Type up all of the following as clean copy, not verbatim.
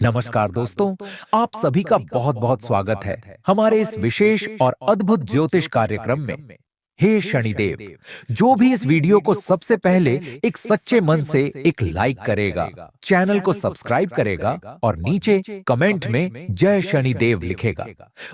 नमस्कार दोस्तों, आप सभी का बहुत बहुत स्वागत है हमारे इस विशेष और अद्भुत ज्योतिष कार्यक्रम में। हे शनिदेव, जो भी इस वीडियो को सबसे पहले एक सच्चे मन से एक लाइक करेगा, चैनल को सब्सक्राइब करेगा और नीचे कमेंट में जय शनिदेव लिखेगा,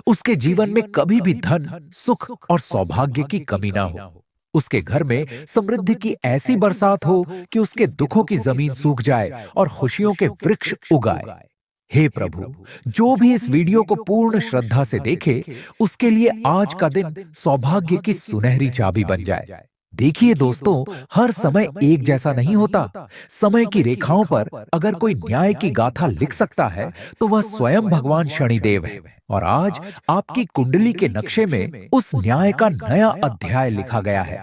उसके जीवन में कभी भी धन, सुख और सौभाग्य की कमी ना हो। उसके घर में समृद्धि की ऐसी बरसात हो कि उसके दुखों की जमीन सूख जाए और खुशियों के वृक्ष उगाए। हे प्रभु, जो भी इस वीडियो को पूर्ण श्रद्धा से देखे, उसके लिए आज का दिन सौभाग्य की सुनहरी चाबी बन जाए। देखिए दोस्तों, हर समय एक जैसा नहीं होता। समय की रेखाओं पर अगर कोई न्याय की गाथा लिख सकता है, तो वह स्वयं भगवान शनिदेव है। और आज आपकी कुंडली के नक्शे में उस न्याय का नया अध्याय लिखा गया है।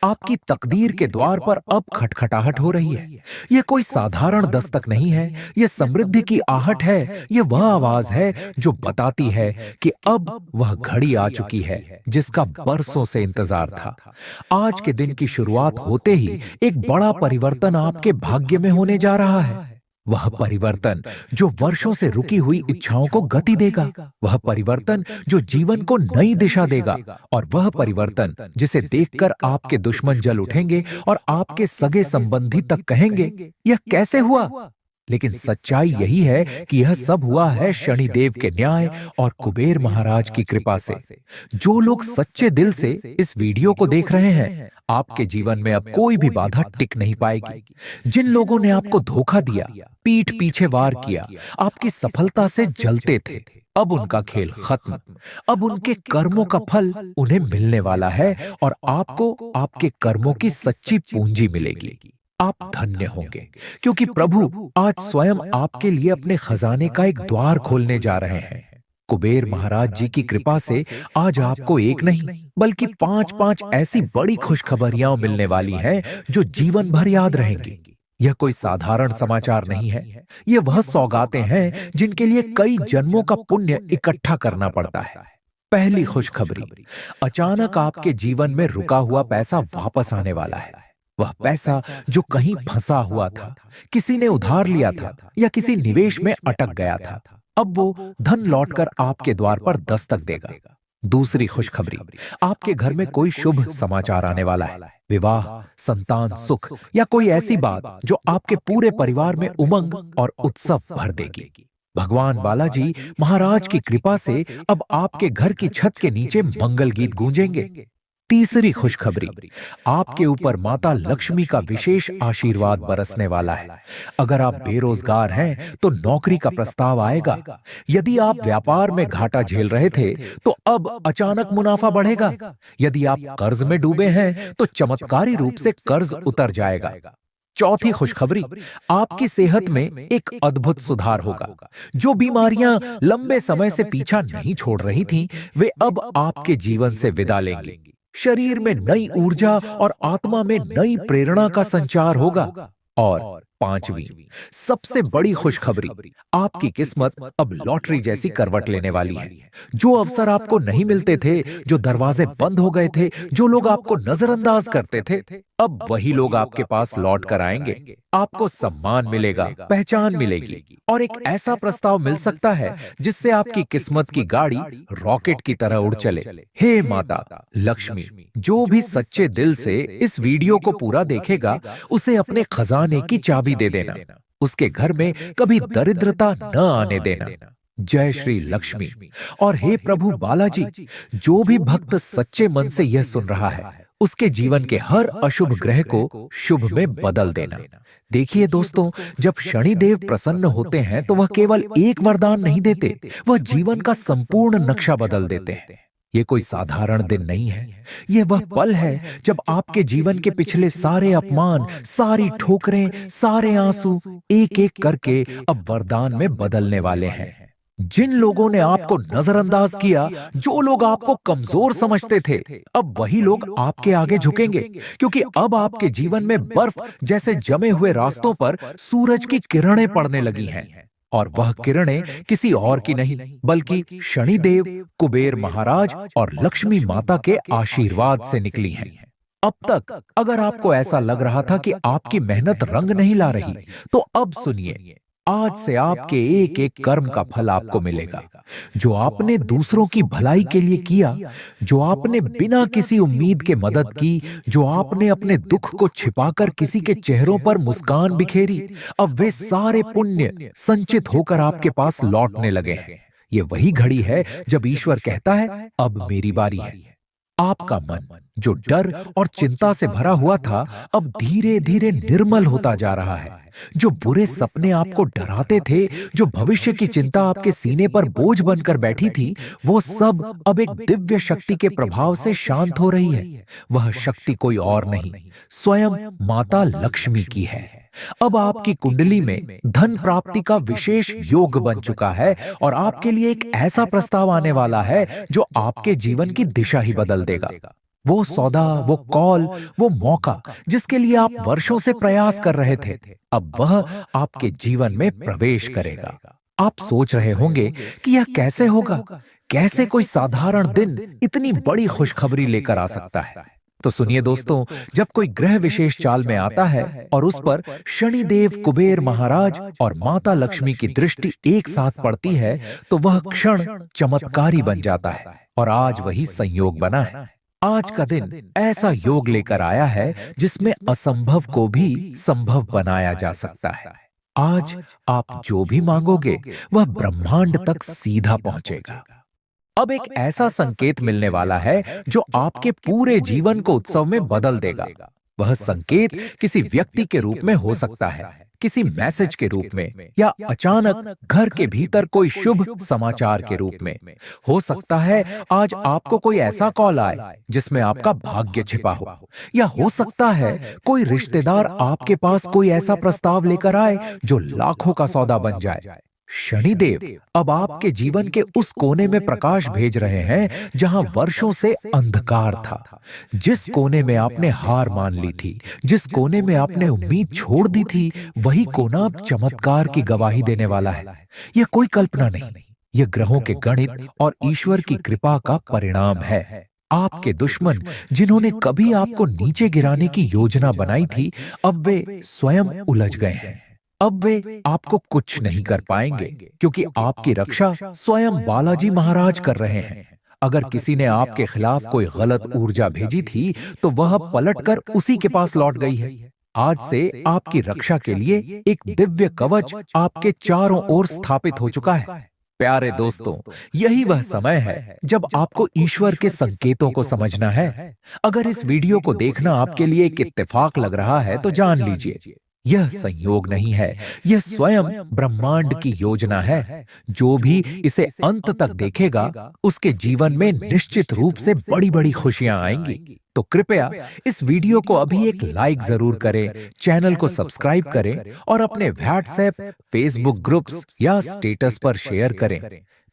आपकी तकदीर के द्वार पर अब खटखटाहट हो रही है। यह कोई साधारण दस्तक नहीं है, यह समृद्धि की आहट है। यह वह आवाज है जो बताती है कि अब वह घड़ी आ चुकी है जिसका बरसों से इंतजार था। आज के दिन की शुरुआत होते ही एक बड़ा परिवर्तन आपके भाग्य में होने जा रहा है। वह परिवर्तन जो वर्षों से रुकी हुई इच्छाओं को गति देगा, वह परिवर्तन जो जीवन को नई दिशा देगा, और वह परिवर्तन जिसे देखकर आपके दुश्मन जल उठेंगे और आपके सगे संबंधी तक कहेंगे, यह कैसे हुआ? लेकिन सच्चाई यही है कि यह सब हुआ है शनिदेव के न्याय और कुबेर महाराज की कृपा से। जो लोग सच्चे दिल से इस वीडियो को देख रहे हैं, आपके जीवन में अब कोई भी बाधा टिक नहीं पाएगी। जिन लोगों ने आपको धोखा दिया, पीठ पीछे वार किया, आपकी सफलता से जलते थे, अब उनका खेल खत्म। अब उनके कर्मों का फल उन्हें मिलने वाला है और आपको आपके कर्मों की सच्ची पूंजी मिलेगी। आप धन्य होंगे, क्योंकि प्रभु आज स्वयं आपके लिए अपने खजाने का एक द्वार खोलने जा रहे हैं। कुबेर महाराज जी की कृपा से आज आपको एक नहीं बल्कि 5-5 ऐसी बड़ी खुशखबरियां मिलने वाली हैं जो जीवन भर याद रहेंगी। यह कोई साधारण समाचार नहीं है, यह वह सौगातें हैं जिनके लिए कई जन्मों का पुण्य इकट्ठा करना पड़ता है। पहली खुशखबरी, अचानक आपके जीवन में रुका हुआ पैसा वापस आने वाला है। वह पैसा जो कहीं फंसा हुआ था, किसी ने उधार लिया था या किसी निवेश में अटक गया था, अब वो धन लौटकर आपके द्वार पर दस्तक देगा। दूसरी खुशखबरी, आपके घर में कोई शुभ समाचार आने वाला है। विवाह, संतान, सुख या कोई ऐसी बात जो आपके पूरे परिवार में उमंग और उत्सव भर देगी। भगवान बालाजी महाराज की कृपा से अब आपके घर की छत के नीचे मंगल गीत गूंजेंगे। तीसरी खुशखबरी, आपके ऊपर माता लक्ष्मी का विशेष आशीर्वाद बरसने वाला है। अगर आप बेरोजगार हैं तो नौकरी का प्रस्ताव आएगा। यदि आप व्यापार में घाटा झेल रहे थे तो अब अचानक मुनाफा बढ़ेगा। यदि आप कर्ज में डूबे हैं तो चमत्कारी रूप से कर्ज उतर जाएगा। चौथी खुशखबरी, आपकी सेहत में एक अद्भुत सुधार होगा। जो बीमारियां लंबे समय से पीछा नहीं छोड़ रही थीं, वे अब आपके जीवन से विदा लेंगी। शरीर में नई ऊर्जा और आत्मा में नई प्रेरणा का संचार होगा। और पांचवी सबसे बड़ी खुशखबरी, आपकी किस्मत अब लॉटरी जैसी करवट लेने वाली है। जो अवसर आपको नहीं मिलते थे, जो दरवाजे बंद हो गए थे, जो लोग आपको नजरअंदाज करते थे, अब वही लोग आपके पास लौट कर आएंगे। आपको सम्मान मिलेगा, पहचान मिलेगी और एक ऐसा प्रस्ताव मिल सकता है जिससे आपकी किस्मत की गाड़ी रॉकेट की तरह उड़ चले। हे माता लक्ष्मी, जो भी सच्चे दिल से इस वीडियो को पूरा देखेगा, उसे अपने खजाने की चाबी दे देना। उसके घर में कभी दरिद्रता न आने देना। जय श्री लक्ष्मी। और हे प्रभु बालाजी, जो भी भक्त सच्चे मन से यह सुन रहा है, उसके जीवन के हर अशुभ ग्रह को शुभ में बदल देना। देखिए दोस्तों, जब शनिदेव प्रसन्न होते हैं तो वह केवल एक वरदान नहीं देते, वह जीवन का संपूर्ण नक्शा बदल देते हैं। ये कोई साधारण दिन नहीं है, यह वह पल है जब आपके जीवन के पिछले सारे अपमान, सारी ठोकरें, सारे आंसू एक एक करके अब वरदान में बदलने वाले हैं। जिन लोगों ने आपको नजरअंदाज किया, जो लोग आपको कमजोर समझते थे, अब वही लोग आपके आगे झुकेंगे, क्योंकि अब आपके जीवन में बर्फ जैसे जमे हुए रास्तों पर सूरज की किरणें पड़ने लगी हैं। और वह किरणें किसी और की नहीं बल्कि शनिदेव, कुबेर महाराज और लक्ष्मी माता के आशीर्वाद से निकली हैं। अब तक अगर आपको ऐसा लग रहा था कि आपकी मेहनत रंग नहीं ला रही, तो अब सुनिए, आज से आपके एक एक कर्म का फल आपको मिलेगा। जो आपने दूसरों की भलाई के लिए किया, जो आपने बिना किसी उम्मीद के मदद की, जो आपने अपने दुख को छिपाकर किसी के चेहरों पर मुस्कान बिखेरी, अब वे सारे पुण्य संचित होकर आपके पास लौटने लगे हैं। ये वही घड़ी है जब ईश्वर कहता है, अब मेरी बारी है। आपका मन जो डर और चिंता से भरा हुआ था, अब धीरे धीरे निर्मल होता जा रहा है। जो बुरे सपने आपको डराते थे, जो भविष्य की चिंता आपके सीने पर बोझ बनकर बैठी थी, वो सब अब एक दिव्य शक्ति के प्रभाव से शांत हो रही है। वह शक्ति कोई और नहीं, स्वयं माता लक्ष्मी की है। अब आपकी कुंडली में धन प्राप्ति का विशेष योग बन चुका है और आपके लिए एक ऐसा प्रस्ताव आने वाला है जो आपके जीवन की दिशा ही बदल देगा। वो सौदा, वो कॉल, वो मौका जिसके लिए आप वर्षों से प्रयास कर रहे थे, अब वह आपके जीवन में प्रवेश करेगा। आप सोच रहे होंगे कि यह कैसे होगा? कैसे कोई साधारण दिन इतनी बड़ी खुशखबरी लेकर आ सकता है? तो सुनिए दोस्तों, जब कोई ग्रह विशेष चाल में आता है और उस पर शनिदेव, कुबेर महाराज और माता लक्ष्मी की दृष्टि एक साथ पड़ती है, तो वह क्षण चमत्कारी बन जाता है। और आज वही संयोग बना है। आज का दिन ऐसा योग लेकर आया है जिसमें असंभव को भी संभव बनाया जा सकता है। आज आप जो भी मांगोगे वह ब्रह्मांड तक सीधा पहुंचेगा। अब एक ऐसा संकेत मिलने वाला है जो आपके पूरे जीवन को उत्सव में बदल देगा। वह संकेत किसी व्यक्ति के रूप में हो सकता है, किसी मैसेज के रूप में, या अचानक घर के भीतर कोई शुभ समाचार के रूप में। हो सकता है आज आपको कोई ऐसा कॉल आए जिसमें आपका भाग्य छिपा हो, या हो सकता है कोई रिश्तेदार आपके पास कोई ऐसा प्रस्ताव लेकर आए जो लाखों का सौदा बन जाए। शनिदेव अब आपके जीवन के उस कोने में प्रकाश भेज रहे हैं जहां वर्षों से अंधकार था। जिस कोने में आपने हार मान ली थी, जिस कोने में आपने उम्मीद छोड़ दी थी, वही कोना अब चमत्कार की गवाही देने वाला है। यह कोई कल्पना नहीं, यह ग्रहों के गणित और ईश्वर की कृपा का परिणाम है। आपके दुश्मन जिन्होंने कभी आपको नीचे गिराने की योजना बनाई थी, अब वे स्वयं उलझ गए हैं। अब वे आपको कुछ नहीं कर पाएंगे क्योंकि आपकी रक्षा स्वयं बालाजी महाराज कर रहे हैं। अगर किसी ने आपके खिलाफ कोई गलत ऊर्जा भेजी थी तो वह पलटकर उसी के पास लौट गई है। आज से आपकी रक्षा के लिए एक दिव्य कवच आपके चारों ओर स्थापित हो चुका है। प्यारे दोस्तों, यही वह समय है जब आपको ईश्वर के संकेतों को समझना है। अगर इस वीडियो को देखना आपके लिए एक इत्तेफाक लग रहा है तो जान लीजिए, यह संयोग नहीं है, यह स्वयं ब्रह्मांड की योजना है। जो भी इसे अंत तक देखेगा उसके जीवन में निश्चित रूप से बड़ी बड़ी खुशियां आएंगी। तो कृपया इस वीडियो को अभी एक लाइक जरूर करें, चैनल को सब्सक्राइब करें और अपने व्हाट्सएप, फेसबुक ग्रुप्स या स्टेटस पर शेयर करें।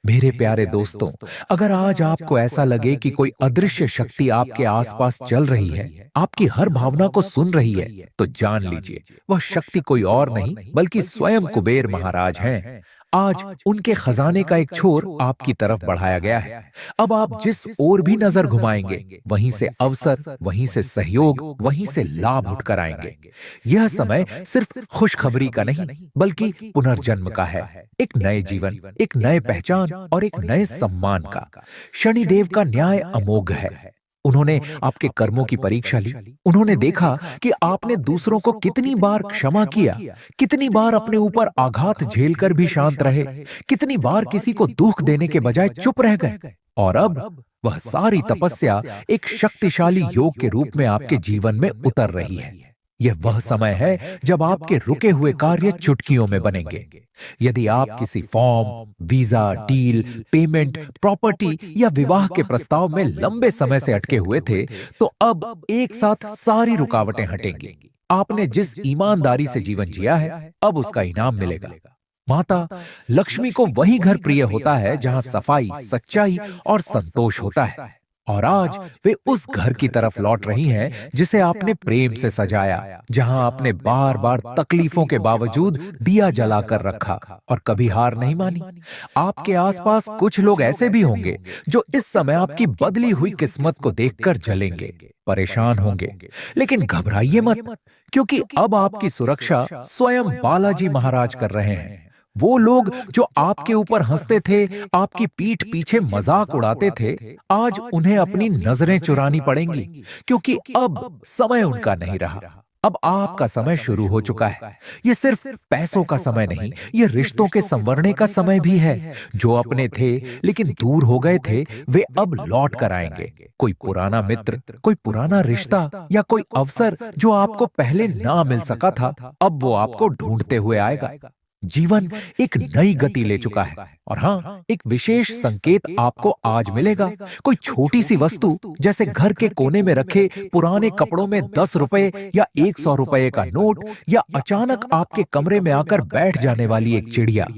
मेरे प्यारे दोस्तों, अगर आज आपको ऐसा लगे कि कोई अदृश्य शक्ति आपके आसपास चल रही है, आपकी हर भावना को सुन रही है, तो जान लीजिए वह शक्ति कोई और नहीं बल्कि स्वयं कुबेर महाराज हैं। आज उनके खजाने का एक छोर आपकी तरफ बढ़ाया गया है। अब आप जिस ओर भी नजर घुमाएंगे, वहीं से अवसर, वहीं से सहयोग, वहीं से लाभ उठकर आएंगे। यह समय सिर्फ खुशखबरी का नहीं बल्कि पुनर्जन्म का है, एक नए जीवन, एक नए पहचान और एक नए सम्मान का। शनिदेव का न्याय अमोघ है। उन्होंने आपके कर्मों की परीक्षा ली। उन्होंने देखा कि आपने दूसरों को कितनी बार क्षमा किया, कितनी बार अपने ऊपर आघात झेलकर भी शांत रहे, कितनी बार किसी को दुख देने के बजाय चुप रह गए। और अब वह सारी तपस्या एक शक्तिशाली योग के रूप में आपके जीवन में उतर रही है। यह वह समय है जब आपके रुके हुए कार्य चुटकियों में बनेंगे। यदि आप किसी form, visa, deal, payment, property या विवाह के प्रस्ताव में लंबे समय से अटके हुए थे, तो अब एक साथ सारी रुकावटें हटेंगी। आपने जिस ईमानदारी से जीवन जिया है, अब उसका इनाम मिलेगा। माता लक्ष्मी को वही घर प्रिय होता है जहां सफाई, सच्चाई और संतोष होता है। और आज वे उस घर की तरफ लौट रही हैं जिसे आपने प्रेम से सजाया, जहां आपने बार बार तकलीफों के बावजूद दिया जलाकर रखा और कभी हार नहीं मानी। आपके आसपास कुछ लोग ऐसे भी होंगे जो इस समय आपकी बदली हुई किस्मत को देखकर जलेंगे, परेशान होंगे, लेकिन घबराइए मत, क्योंकि अब आपकी सुरक्षा स्वयं बालाजी महाराज कर रहे हैं। वो लोग जो आपके ऊपर हंसते थे, आपकी पीठ पीछे मजाक उड़ाते थे, आज उन्हें अपनी नजरें चुरानी पड़ेंगी, क्योंकि अब समय उनका नहीं रहा। अब आपका समय शुरू हो चुका है। ये सिर्फ पैसों का समय नहीं, ये रिश्तों के संवरने का समय भी है। जो अपने थे लेकिन दूर हो गए थे, वे अब लौट कर आएंगे। कोई पुराना मित्र, कोई पुराना रिश्ता या कोई अवसर जो आपको पहले ना मिल सका था, अब वो आपको ढूंढते हुए आएगा। जीवन एक नई गति ले चुका है, और हाँ, एक विशेष संकेत आपको आज मिलेगा। कोई छोटी सी वस्तु, जैसे घर के कोने में रखे पुराने कपड़ों में 10 रुपए या 100 रुपए का नोट, या अचानक आपके कमरे में आकर बैठ जाने वाली एक चिड़िया,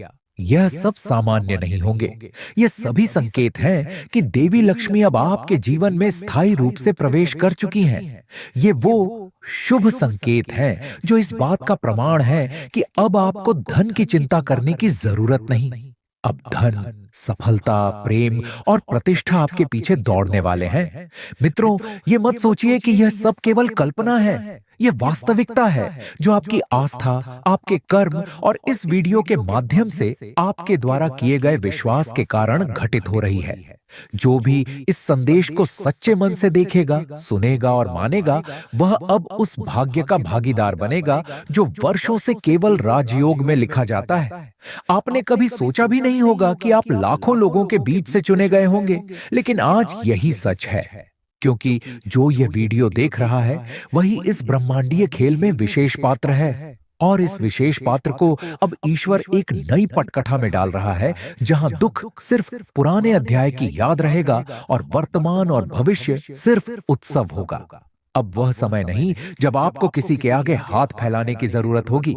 यह सब सामान्य नहीं होंगे। ये सभी संकेत हैं कि देवी लक्ष्मी अब आपके जीवन में स्थायी रूप से प्रवेश कर चुकी हैं। ये वो शुभ संकेत हैं जो इस बात का प्रमाण है कि अब आपको धन की चिंता करने की जरूरत नहीं। अब धन, सफलता, प्रेम और प्रतिष्ठा आपके पीछे दौड़ने वाले हैं। मित्रों, ये मत सोचिए कि यह सब केवल कल्पना है। यह वास्तविकता है जो आपकी आस्था, आपके कर्म और इस वीडियो के माध्यम से आपके द्वारा किए गए विश्वास के कारण घटित हो रही है। जो भी इस संदेश को सच्चे मन से देखेगा, सुनेगा और मानेगा, वह अब उस भाग्य का भागीदार बनेगा जो वर्षों से केवल राजयोग में लिखा जाता है। आपने कभी सोचा भी नहीं होगा कि आप लाखों लोगों के बीच से चुने गए होंगे, लेकिन आज यही सच है। क्योंकि जो यह वीडियो देख रहा है, वही इस ब्रह्मांडीय खेल में विशेष पात्र है। और इस विशेष पात्र को अब ईश्वर एक नई पटकथा में डाल रहा है, जहां दुख सिर्फ पुराने अध्याय की याद रहेगा और वर्तमान और भविष्य सिर्फ उत्सव होगा। अब वह समय नहीं जब आपको किसी के आगे हाथ फैलाने की जरूरत होगी।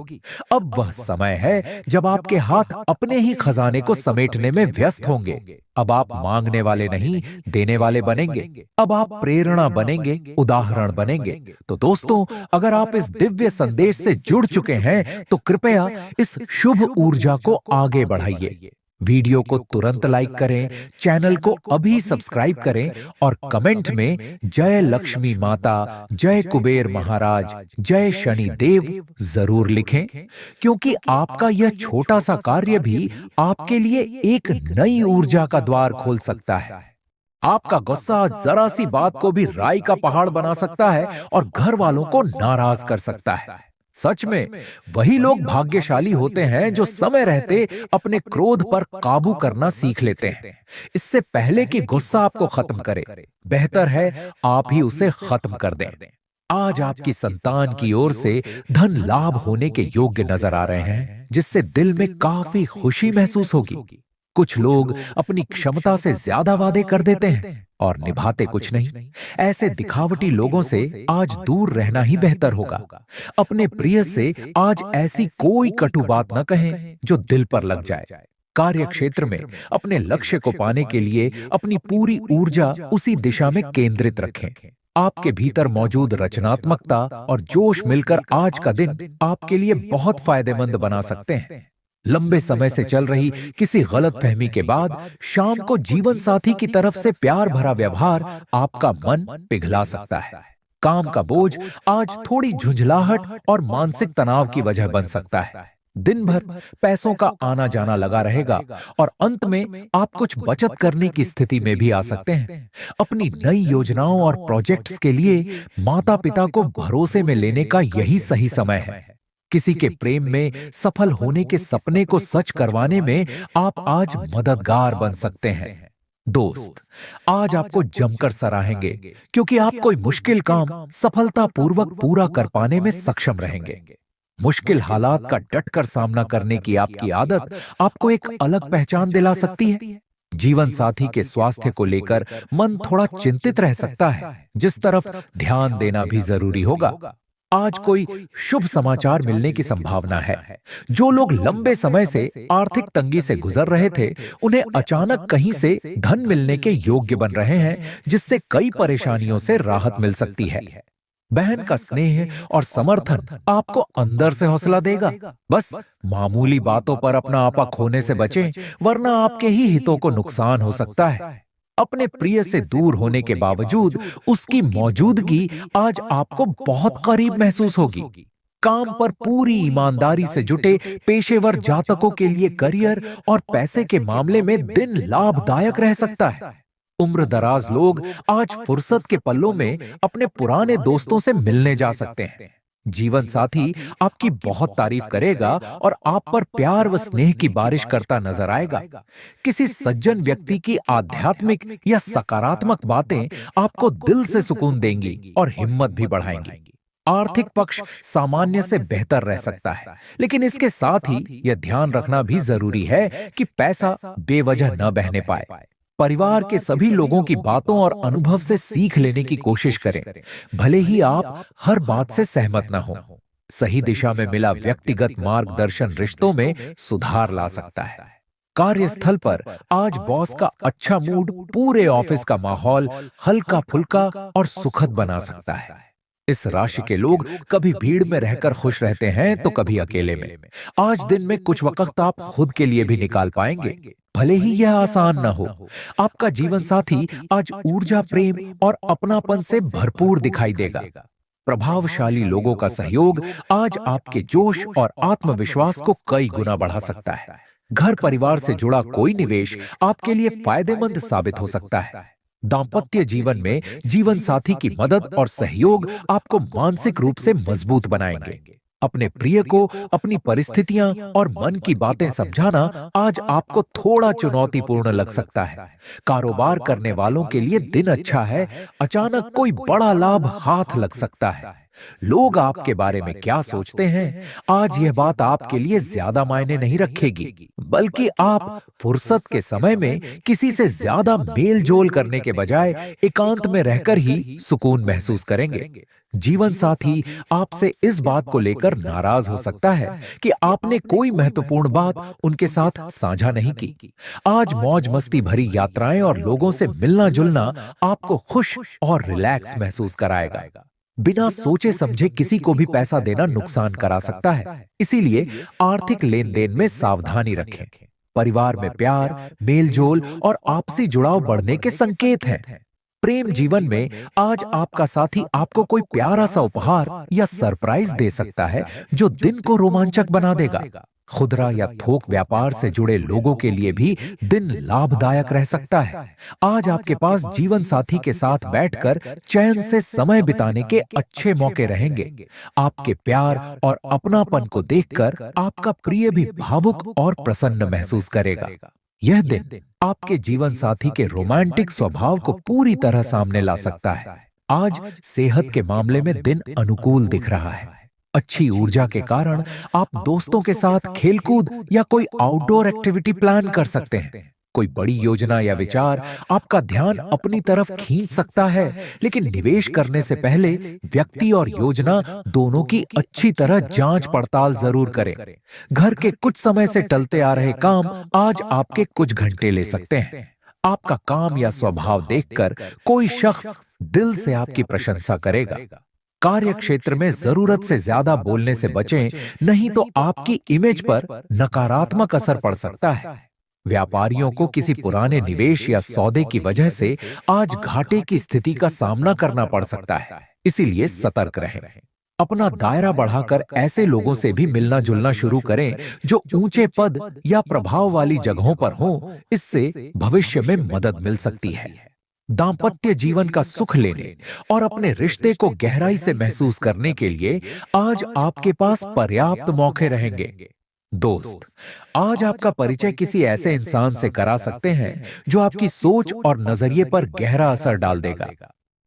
अब वह समय है जब आपके हाथ अपने ही खजाने को समेटने में व्यस्त होंगे। अब आप मांगने वाले नहीं, देने वाले बनेंगे। अब आप प्रेरणा बनेंगे, उदाहरण बनेंगे। तो दोस्तों, अगर आप इस दिव्य संदेश से जुड़ चुके हैं, तो कृपया इस शुभ ऊर्जा को आगे बढ़ाइए। वीडियो को तुरंत लाइक करें, चैनल को अभी सब्सक्राइब करें और कमेंट में जय लक्ष्मी माता, जय कुबेर महाराज, जय शनि देव जरूर लिखें, क्योंकि आपका यह छोटा सा कार्य भी आपके लिए एक नई ऊर्जा का द्वार खोल सकता है। आपका गुस्सा जरा सी बात को भी राई का पहाड़ बना सकता है और घर वालों को नाराज कर सकता है। सच में वही लोग भाग्यशाली होते हैं जो समय रहते अपने क्रोध पर काबू करना सीख लेते हैं। इससे पहले कि गुस्सा आपको खत्म करे, बेहतर है आप ही उसे खत्म कर दें। आज आपकी संतान की ओर से धन लाभ होने के योग्य नजर आ रहे हैं, जिससे दिल में काफी खुशी महसूस होगी। कुछ लोग अपनी क्षमता से ज्यादा वादे कर देते हैं और निभाते कुछ नहीं। ऐसे दिखावटी लोगों से आज दूर रहना ही बेहतर होगा। अपने प्रिय से आज ऐसी कोई कटु बात न कहें जो दिल पर लग जाए। कार्य क्षेत्र में अपने लक्ष्य को पाने के लिए अपनी पूरी ऊर्जा उसी दिशा में केंद्रित रखें। आपके भीतर मौजूद रचनात्मकता और जोश मिलकर आज का दिन आपके लिए बहुत फायदेमंद बना सकते हैं। लंबे समय से चल रही किसी गलतफहमी के बाद शाम को जीवन साथी की तरफ से प्यार भरा व्यवहार आपका मन पिघला सकता है। काम का बोझ आज थोड़ी झुंझलाहट और मानसिक तनाव की वजह बन सकता है। दिन भर पैसों का आना जाना लगा रहेगा और अंत में आप कुछ बचत करने की स्थिति में भी आ सकते हैं। अपनी नई योजनाओं और प्रोजेक्ट्स के लिए माता पिता को भरोसे में लेने का यही सही समय है। किसी के प्रेम में सफल होने के सपने को सच करवाने में आप आज मददगार बन सकते हैं। दोस्त, आज आपको जमकर सराहेंगे, क्योंकि आप कोई मुश्किल काम सफलतापूर्वक पूरा कर पाने में सक्षम रहेंगे। मुश्किल हालात का डटकर सामना करने की आपकी आदत आपको एक अलग पहचान दिला सकती है। जीवन साथी के स्वास्थ्य को लेकर मन थोड़ा चिंतित रह सकता है, जिस तरफ ध्यान देना भी जरूरी होगा। आज कोई शुभ समाचार मिलने की संभावना है। जो लोग लंबे समय से आर्थिक तंगी से गुजर रहे थे, उन्हें अचानक कहीं से धन मिलने के योग्य बन रहे हैं, जिससे कई परेशानियों से राहत मिल सकती है। बहन का स्नेह और समर्थन आपको अंदर से हौसला देगा। बस मामूली बातों पर अपना आपा खोने से बचें, वरना आपके ही हितों को नुकसान हो सकता है। अपने प्रिय से दूर होने के बावजूद उसकी मौजूदगी आज आपको बहुत करीब महसूस होगी। काम पर पूरी ईमानदारी से जुटे पेशेवर जातकों के लिए करियर और पैसे के मामले में दिन लाभदायक रह सकता है। उम्र दराज लोग आज फुर्सत के पलों में अपने पुराने दोस्तों से मिलने जा सकते हैं। जीवन साथी आपकी बहुत तारीफ करेगा और आप पर प्यार व स्नेह की बारिश करता नजर आएगा। किसी सज्जन व्यक्ति की आध्यात्मिक या सकारात्मक बातें आपको दिल से सुकून देंगी और हिम्मत भी बढ़ाएंगी। आर्थिक पक्ष सामान्य से बेहतर रह सकता है, लेकिन इसके साथ ही यह ध्यान रखना भी जरूरी है कि पैसा बेवजह न बहने पाए। परिवार के सभी लोगों की बातों और अनुभव से सीख लेने की कोशिश करें, भले ही आप हर बात से सहमत न हो। सही दिशा में मिला व्यक्तिगत मार्गदर्शन रिश्तों में सुधार ला सकता है। कार्यस्थल पर आज बॉस का अच्छा मूड पूरे ऑफिस का माहौल हल्का फुल्का और सुखद बना सकता है। इस राशि के लोग कभी भीड़ में रहकर खुश रहते हैं तो कभी अकेले में। आज दिन में कुछ वक्त आप खुद के लिए भी निकाल पाएंगे, भले ही यह आसान न हो। आपका जीवन साथी आज ऊर्जा, प्रेम और अपनापन से भरपूर दिखाई देगा। प्रभावशाली लोगों का सहयोग आज आपके जोश और आत्मविश्वास को कई गुना बढ़ा सकता है। घर परिवार से जुड़ा कोई निवेश आपके लिए फायदेमंद साबित हो सकता है। दांपत्य जीवन में जीवन साथी की मदद और सहयोग आपको मानसिक रूप से मजबूत बनाएंगे। अपने प्रिय को अपनी परिस्थितियां और मन की बातें समझाना आज आपको थोड़ा चुनौतीपूर्ण लग सकता है। कारोबार करने वालों के लिए दिन अच्छा है, अचानक कोई बड़ा लाभ हाथ लग सकता है। लोग आपके बारे में क्या सोचते हैं, आज यह बात आपके लिए ज्यादा मायने नहीं रखेगी, बल्कि आप फुर्सत के समय में किसी से ज्यादा मेल जोल करने के बजाय एकांत में रहकर ही सुकून महसूस करेंगे। जीवन साथी आपसे इस बात को लेकर नाराज हो सकता है कि आपने कोई महत्वपूर्ण बात उनके साथ साझा नहीं की। आज मौज मस्ती भरी यात्राएं और लोगों से मिलना जुलना आपको खुश और रिलैक्स महसूस कराएगा। बिना सोचे समझे किसी को भी पैसा देना नुकसान करा सकता है, इसीलिए आर्थिक लेन देन में सावधानी रखें। परिवार में प्यार, मेलजोल और आपसी जुड़ाव बढ़ने के संकेत हैं। प्रेम जीवन में आज आपका साथी आपको कोई प्यारा सा उपहार या सरप्राइज दे सकता है जो दिन को रोमांचक बना देगा। खुदरा या थोक व्यापार से जुड़े लोगों के लिए भी दिन लाभदायक रह सकता है। आज आपके पास जीवन साथी के साथ बैठकर चैन से समय बिताने के अच्छे मौके रहेंगे। आपके प्यार और अपनापन को देखकर आपका प्रिय भी भावुक और प्रसन्न महसूस करेगा। यह दिन आपके जीवन साथी के रोमांटिक स्वभाव को पूरी तरह सामने ला सकता है। आज सेहत के मामले में दिन अनुकूल दिख रहा है। अच्छी ऊर्जा के कारण आप दोस्तों के साथ खेलकूद या कोई आउटडोर एक्टिविटी प्लान कर सकते हैं। कोई बड़ी योजना या विचार आपका ध्यान अपनी तरफ खींच सकता है, लेकिन निवेश करने से पहले व्यक्ति और योजना दोनों की अच्छी तरह जांच पड़ताल जरूर करें। घर के कुछ समय से टलते आ रहे काम आज आपके कुछ घंटे ले सकते हैं। आपका काम या स्वभाव देखकर कोई शख्स दिल से आपकी प्रशंसा करेगा। कार्य क्षेत्र में जरूरत से ज्यादा बोलने से बचें, नहीं तो आपकी इमेज पर नकारात्मक असर पड़ सकता है। व्यापारियों को किसी पुराने निवेश या सौदे की वजह से आज घाटे की स्थिति का सामना करना पड़ सकता है, इसीलिए सतर्क रहें। अपना दायरा बढ़ाकर ऐसे लोगों से भी मिलना जुलना शुरू करें जो ऊंचे पद या प्रभाव वाली जगहों पर हों, इससे भविष्य में मदद मिल सकती है। दांपत्य जीवन का सुख लेने और अपने रिश्ते को गहराई से महसूस करने के लिए आज आपके पास पर्याप्त मौके रहेंगे। दोस्त, आज आपका परिचय किसी ऐसे इंसान से करा सकते हैं जो आपकी सोच और नजरिए पर गहरा असर डाल देगा।